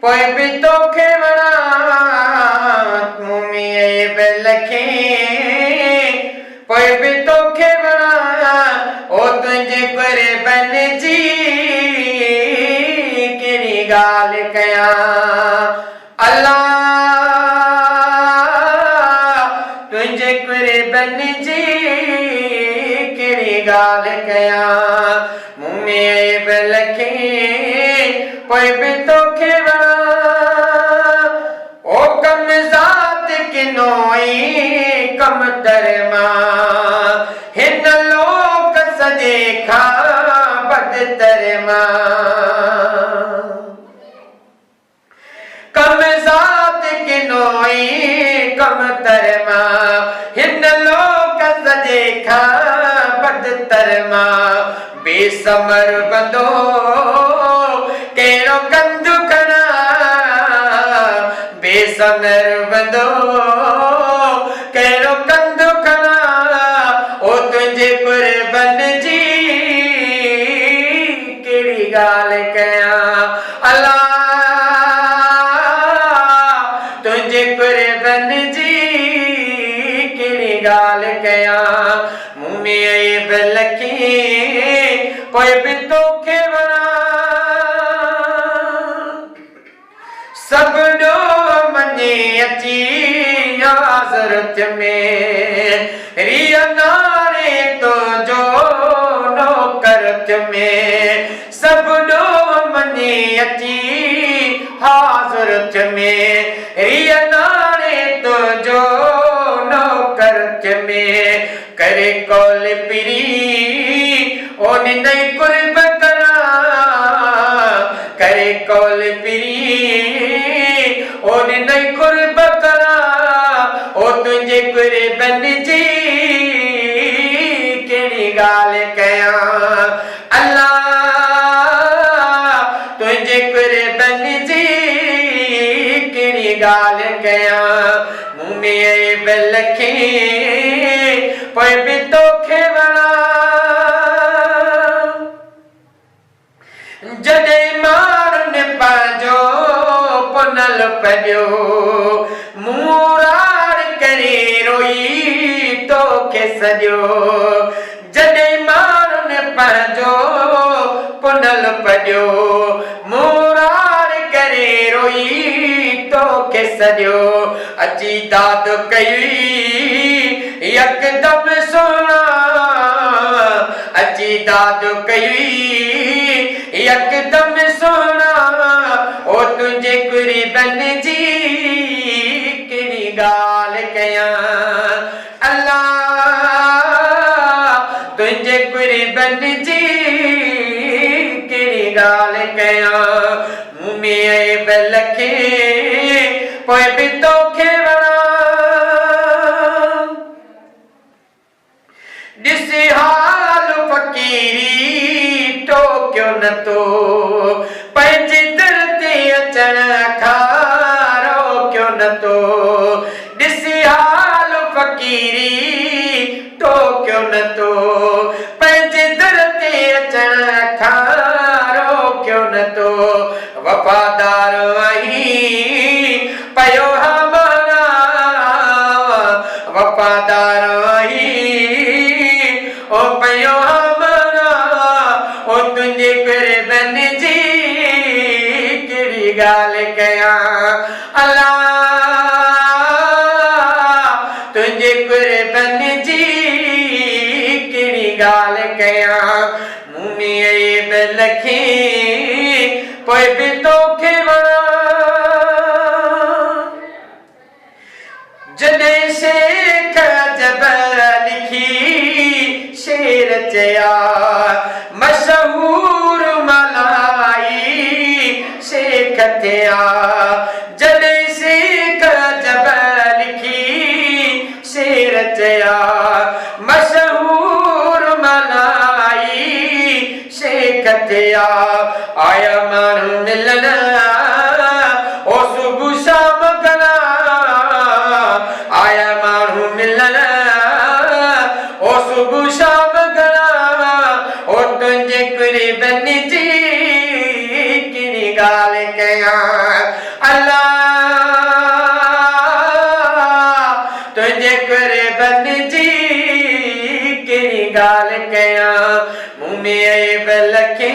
पोइ बि तोखे वणा मुमीअ लखे पोइ बि तोखे वणा ओ तुंहिंजे कुर्बन जी कहिड़ी ॻाल्हि कयां अल्लाह तुंहिंजे कुर्बन जी कहिड़ी ॻाल्हि कयां मुमीअ लखे पोइ बि तोखे वणा ओ कम ज़ात किनोई कम दरमा हिन लोक सॼे खां बदतर कम ज़ात किनोई कम दरमा हिन लोक सॼे खां बदतर बेसमर बंदो कहिड़ो कंदु खणा बेसमर बंदो कहिड़ो कंदु खणा ओ तुंहिंजे कुर्बन जी कहिड़ी ॻाल्हि कयां अल्लाह तुंहिंजे कुर्बन जी कहिड़ी ॻाल्हि कयां मुमीअ लखे पोइ बि तोखे वणा सभु मञे अची हज़रत में रिया नारे तो जो नौकरत में सभु मञे अची हज़रत में रिया नारे तो जो नौकरत में करे कौल पिरी ओन नहीं कुर्ब करा करे कौल पिरी ओन नहीं कुर्ब करा ओ तुंहिंजे कुर्बन जी कहिड़ी ॻाल्हि कयां अल्लाह तुंहिंजे कुर्बन जी कहिड़ी ॻाल्हि कयां मुमीअ लखे पोइ बि तोखे वणा जॾहिं माण्हुनि पंहिंजो पुनल पढ़ियो मुरार करे रोई तोखे सॼो जॾहिं माण्हुनि पंहिंजो पुनल पढ़ियो मुरार करे रोई तोखे सॼो अची दाद कई यकदम सोना अची दाद कई यकदम सोना ओ तुंहिंजे कुर्बन जी कहिड़ी ॻाल्हि कयां अल्लाह तुंहिंजे कुर्बन जी कहिड़ी ॻाल्हि कयां मुमीअ लखे पोइ बि तोखे वणा ॾिसी हाल फ़क़ीरी टोकियो न तो पंहिंजे दर ते अचण खां रोकियो न तो ॾिसी हाल फ़क़ीरी टोकियो न तो पंहिंजे दर ते अचण खां रोकियो न तो वफ़ादार आहीं पयो हमारा वफ़ादार ओ पयो हमारा ओ तुंहिंजे कुर्बन जी कहिड़ी ॻाल्हि कयां अल्लाह तुंहिंजे कुर्बन जी कहिड़ी ॻाल्हि कयां मुमीअ लखे पोइ बि तोखे वणा जॾहिं शेख जब लिखी शेर चया मशहूर मलाई शेख थिया जॾहिं शेख जब लिखी शेर चया मशहूर मलाई शेख थिया आया माण्हू मिलण ओ सुबुह शाम घणा आया माण्हू मिलण ओ सुबुह शाम घणा ओ तुंहिंजे कुर्बन जी गाल कया अल्लाह तुझे कुर्बन जी केड़ी गाल कया मुँह में ऐब लखे